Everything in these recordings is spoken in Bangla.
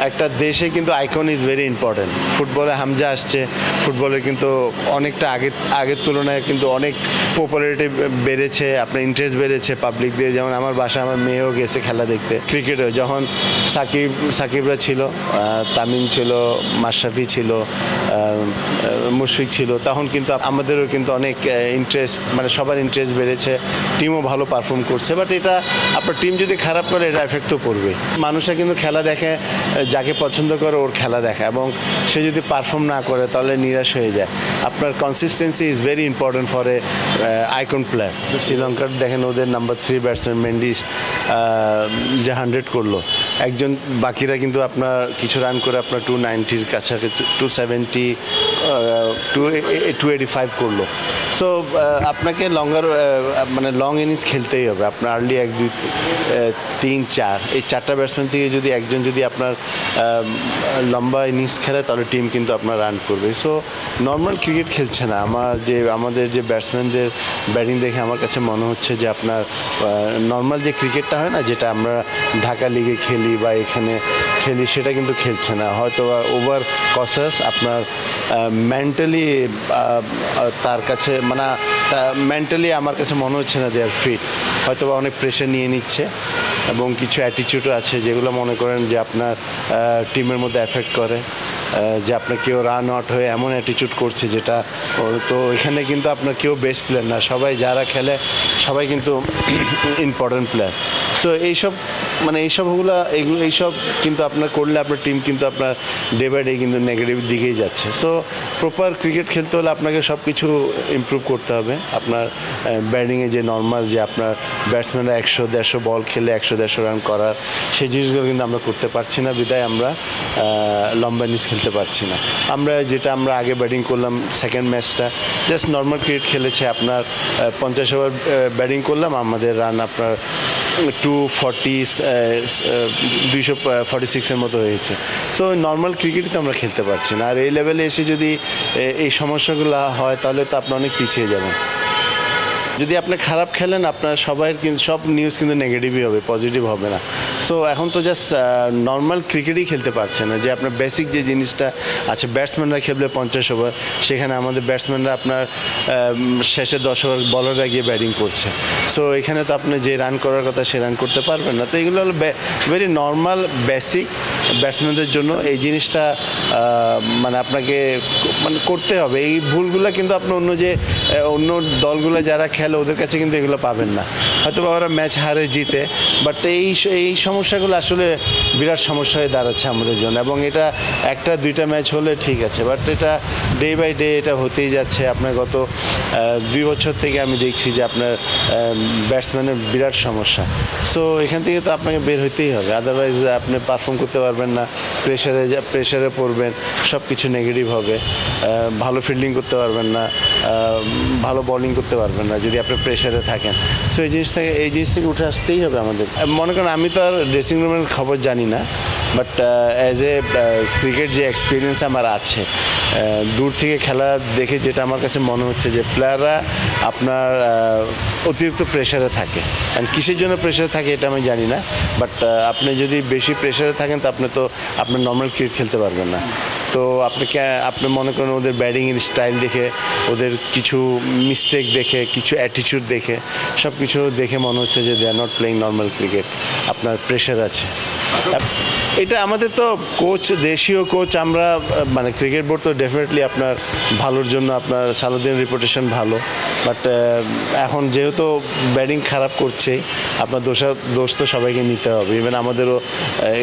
একটা দেশে কিন্তু আইকন ইজ ভেরি ইম্পর্টেন্ট। ফুটবলে হামজা আসছে, ফুটবলে কিন্তু অনেকটা আগের তুলনায় কিন্তু অনেক পপুলারিটি বেড়েছে, আপনার ইন্টারেস্ট বেড়েছে পাবলিক দিয়ে। যেমন আমার বাসায় আমার মেয়েও গেছে খেলা দেখতে। ক্রিকেটেও যখন সাকিবরা ছিল, তামিম ছিল, মাশরাফি ছিল, মুশফিক ছিল, তখন কিন্তু আমাদেরও কিন্তু অনেক ইন্টারেস্ট, মানে সবার ইন্টারেস্ট বেড়েছে, টিমও ভালো পারফর্ম করছে। বাট এটা আপনার টিম যদি খারাপ করে এটা এফেক্ট তো পড়বে। মানুষরা কিন্তু খেলা দেখে যাকে পছন্দ করে ওর খেলা দেখে, এবং সে যদি পারফর্ম না করে তাহলে নিরাশ হয়ে যায়। আপনার consistency is very important for a icon player. শ্রীলঙ্কার দেখেন ওদের নাম্বার 3 ব্যাটসম্যান মেন্ডিস যে 100 করলো, একজন বাকিরা কিন্তু আপনার কিছু রান করে আপনার 290-র কাছাকাছি 270 285 করলো। সো আপনাকে মানে লং ইনিংস খেলতেই হবে। আপনার আর্লি 1 2 3 4 এই 4টা ব্যাটসম্যান থেকে যদি একজন যদি আপনার লম্বা ইনিংস খেলে তাহলে টিম কিন্তু আপনার রান করবে। সো নর্মাল ক্রিকেট খেলছে না। আমাদের যে ব্যাটসম্যানদের ব্যাটিং দেখে আমার কাছে মনে হচ্ছে যে আপনার নর্মাল যে ক্রিকেটটা হয় না, যেটা আমরা ঢাকা লিগে খেলি বা এখানে খেলি, সেটা কিন্তু খেলছে না। হয়তো ওভার কসাস, আপনার মেন্টালি তার কাছে মানে মেন্টালি আমার কাছে মনে হচ্ছে না দে আর ফিট। হয়তো বা অনেক প্রেশার নিয়ে নিচ্ছে এবং কিছু অ্যাটিটিউডও আছে যেগুলো মনে করেন যে আপনার টিমের মধ্যে এফেক্ট করে, যে আপনার কেউ রান আউট হয়ে এমন অ্যাটিটিউড করছে যেটা, তো এখানে কিন্তু আপনার কেউ বেস্ট প্লেয়ার না, সবাই যারা খেলে সবাই কিন্তু ইম্পর্টেন্ট প্লেয়ার। সো এইসব কিন্তু আপনার করলে আপনার টিম কিন্তু আপনার ডে বাই ডে কিন্তু নেগেটিভ দিকেই যাচ্ছে। সো প্রপার ক্রিকেট খেলতে হলে আপনাকে সব কিছু ইমপ্রুভ করতে হবে। আপনার ব্যাটিংয়ে যে নর্মাল যে আপনার ব্যাটসম্যানরা 100-150 বল খেলে 100-150 রান করার, সেই জিনিসগুলো কিন্তু আমরা করতে পারছি না, বিদায় আমরা লম্বা ইনিংস খেলতে পারছি না। আমরা আগে ব্যাটিং করলাম সেকেন্ড ম্যাচটা জাস্ট নর্মাল ক্রিকেট খেলেছে, আপনার 50 ওভার ব্যাটিং করলাম, আমাদের রান আপনার 246-এর মতো হয়েছে। সো নর্মাল ক্রিকেটই তো আমরা খেলতে পারছি না। আর এই লেভেলে এসে যদি এই সমস্যাগুলো হয় তাহলে তো আপনি অনেক পিছিয়ে যাবেন। যদি আপনি খারাপ খেলেন আপনার কিন্তু সব নিউজ কিন্তু নেগেটিভই হবে, পজিটিভ হবে না। সো এখন তো জাস্ট নর্মাল ক্রিকেটই খেলতে পারছে না, যে আপনার বেসিক যে জিনিসটা আছে, ব্যাটসম্যানরা খেলবে 50 ওভার, সেখানে আমাদের ব্যাটসম্যানরা আপনার শেষে 10 ওভার বলাররা গিয়ে ব্যাটিং করছে। সো এখানে তো আপনি যে রান করার কথা সে রান করতে পারবেন না। তো এগুলো হলো ভেরি নর্মাল বেসিক ব্যাটসম্যানদের জন্য। এই জিনিসটা মানে আপনাকে করতে হবে। এই ভুলগুলো কিন্তু আপনি অন্য দলগুলো যারা খেলে ওদের কাছে কিন্তু এগুলো পাবেন না। হয়তো বা ওরা ম্যাচ হারে জিতে, বাট এই সমস্যাগুলো আসলে বিরাট সমস্যা হয়ে দাঁড়াচ্ছে আমাদের জন্য। এবং এটা 1-2টা ম্যাচ হলে ঠিক আছে, বাট এটা ডে বাই ডে এটা হতেই যাচ্ছে। আপনার গত 2 বছর থেকে আমি দেখছি যে আপনার ব্যাটসম্যানের বিরাট সমস্যা। সো এখান থেকে তো আপনাকে বের হতেই হবে, আদারওয়াইজ আপনি পারফর্ম করতে পারবেন না, প্রেশারে পড়বেন, সব কিছু নেগেটিভ হবে, ভালো ফিল্ডিং করতে পারবেন না, ভালো বোলিং করতে পারবেন না যদি আপনি প্রেশারে থাকেন। সো এই জিনিস থেকে উঠে আসতেই হবে আমাদের। মনে করেন আমি তো আর ড্রেসিং রুমের খবর জানি না, বাট অ্যাজ এ ক্রিকেট যে এক্সপিরিয়েন্স আমার আছে, দূর থেকে খেলা দেখে যেটা আমার কাছে মনে হচ্ছে যে প্লেয়াররা আপনার অতিরিক্ত প্রেশারে থাকে। অ্যান্ড কিসের জন্য প্রেশারে থাকে এটা আমি জানি না, বাট আপনি যদি বেশি প্রেশারে থাকেন তো আপনার নর্মাল ক্রিকেট খেলতে পারবেন না। তো আপনি মনে করেন ওদের ব্যাটিংয়ের স্টাইল দেখে, ওদের কিছু মিস্টেক দেখে, কিছু অ্যাটিটিউড দেখে, সব কিছু দেখে মনে হচ্ছে যে they are not playing normal cricket, আপনার প্রেশার আছে। এটা আমাদের তো দেশীয় কোচ আমরা মানে ক্রিকেট বোর্ড তো ডেফিনেটলি আপনার ভালোর জন্য, আপনার সালাউদ্দিন রেপুটেশন ভালো, বাট এখন যেহেতু ব্যাটিং খারাপ করছে আপনার দোষ তো সবাইকে নিতে হবে, ইভেন আমাদেরও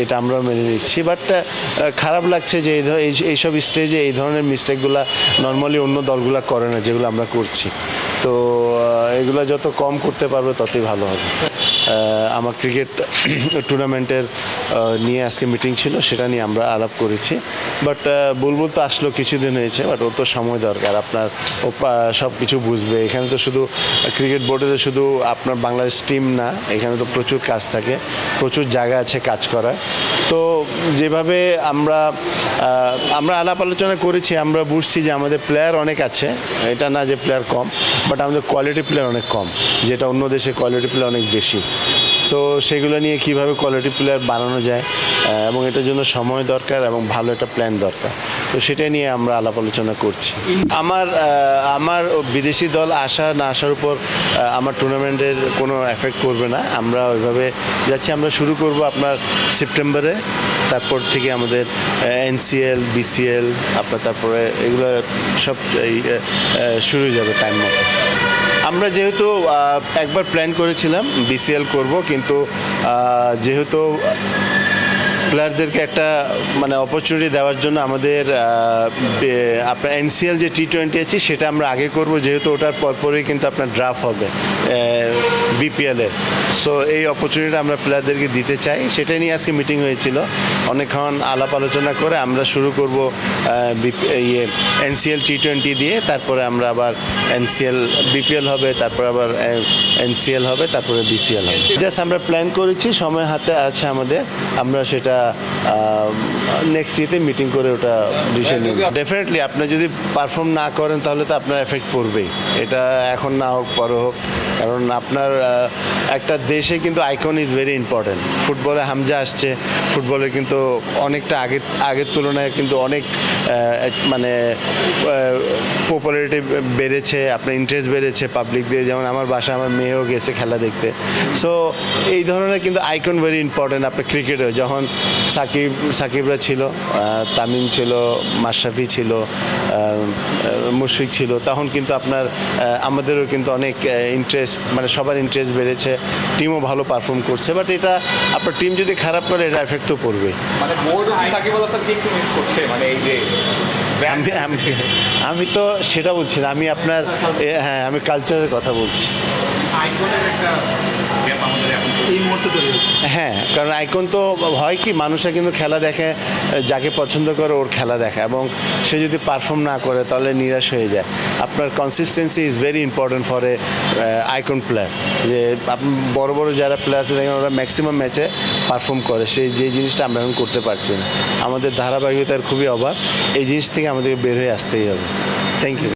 এটা আমরাও মেনে নিচ্ছি। বাট খারাপ লাগছে যে এইসব স্টেজে এই ধরনের মিস্টেকগুলো নর্মালি অন্য দলগুলো করে না, যেগুলো আমরা করছি। তো এগুলো যত কম করতে পারবে ততই ভালো হবে। আমার ক্রিকেট টুর্নামেন্টের নিয়ে আজকে মিটিং ছিল, সেটা নিয়ে আমরা আলাপ করেছি। বাট বুলবুল তো আসলো কিছুদিন হয়েছে, বাট ওর তো সময় দরকার, আপনার ও সব কিছু বুঝবে। এখানে তো শুধু ক্রিকেট বোর্ডে তো শুধু আপনার বাংলাদেশ টিম না, এখানে তো প্রচুর কাজ থাকে, প্রচুর জায়গা আছে কাজ করার। তো যেভাবে আমরা আলাপ আলোচনা করেছি, আমরা বুঝছি যে আমাদের প্লেয়ার অনেক আছে, এটা না যে প্লেয়ার কম, বাট আমাদের কোয়ালিটি প্লেয়ার অনেক কম, যেটা অন্য দেশে কোয়ালিটি প্লেয়ার অনেক বেশি। সো সেগুলো নিয়ে কিভাবে কোয়ালিটি প্লেয়ার বানানো যায় এবং এটার জন্য সময় দরকার এবং ভালো একটা প্ল্যান দরকার। তো সেটা নিয়ে আমরা আলাপ আলোচনা করছি। আমার বিদেশি দল আসা না আসার উপর আমার টুর্নামেন্টের কোনো এফেক্ট করবে না। আমরা ওইভাবে যাচ্ছি। আমরা শুরু করব আপনার সেপ্টেম্বরে, তারপর থেকে আমাদের এনসিএল, বিসিএল আপনার তারপরে এগুলো সব শুরু হয়ে যাবে টাইম মতো। আমরা যেহেতু একবার প্ল্যান করেছিলাম বিসিএল করব, কিন্তু যেহেতু প্লেয়ারদেরকে একটা মানে অপরচুনিটি দেওয়ার জন্য আমাদের আপনার এনসিএল যে T20 আছে সেটা আমরা আগে করব, যেহেতু ওটার পরপরই কিন্তু আপনার ড্রাফট হবে বিপিএলের। সো এই অপরচুনিটিটা আমরা প্লেয়ারদেরকে দিতে চাই, সেটা নিয়ে আজকে মিটিং হয়েছিল। অনেকক্ষণ আলাপ আলোচনা করে আমরা শুরু করব এনসিএল T20 দিয়ে, তারপরে আমরা আবার এনসিএল বিপিএল হবে, তারপর আবার এনসিএল হবে, তারপরে বিসিএল হবে। জাস্ট আমরা প্ল্যান করেছি, সময় হাতে আছে আমাদের, আমরা সেটা নেক্সট ইয়েতে মিটিং করে ওটা ডিসিশন নেব। ডেফিনেটলি আপনি যদি পারফর্ম না করেন তাহলে তো আপনার এফেক্ট পড়বেই, এটা এখন না হোক পরে হোক। কারণ আপনার একটা দেশে কিন্তু আইকন ইজ ভেরি ইম্পর্টেন্ট। ফুটবলে হামজা আসছে, ফুটবলে কিন্তু অনেকটা আগের তুলনায় কিন্তু অনেক মানে পপুলারিটি বেড়েছে, আপনার ইন্টারেস্ট বেড়েছে পাবলিক দিয়ে। যেমন আমার বাসায় আমার মেয়েও গেছে খেলা দেখতে। সো এই ধরনের কিন্তু আইকন ভেরি ইম্পর্টেন্ট। আপনার ক্রিকেটেও যখন সাকিবরা ছিল, তামিম ছিল, মাশরাফি ছিল, মুশফিক ছিল, তখন কিন্তু আপনার আমাদেরও কিন্তু অনেক ইন্টারেস্ট, মানে সবার ইন্টারেস্ট বেড়েছে, টিমও ভালো পারফর্ম করছে। বাট এটা আপনার টিম যদি খারাপ করে এটা এফেক্ট তো পড়বে। আমি তো সেটা বলছি না, আমি আপনার হ্যাঁ আমি কালচারের কথা বলছি। হ্যাঁ, কারণ আইকন তো হয় কি, মানুষরা কিন্তু খেলা দেখে, যাকে পছন্দ করে ওর খেলা দেখে, এবং সে যদি পারফর্ম না করে তাহলে নিরাশ হয়ে যায়। আপনার consistency is very important for a icon player. যে বড় বড় যারা প্লেয়ার আছে দেখেন ওরা ম্যাক্সিমাম ম্যাচে পারফর্ম করে, সেই যে জিনিসটা আমরা এখন করতে পারছি না। আমাদের ধারাবাহিকতার খুবই অভাব, এই জিনিস থেকে আমাদেরকে বের হয়ে আসতেই হবে। Thank you.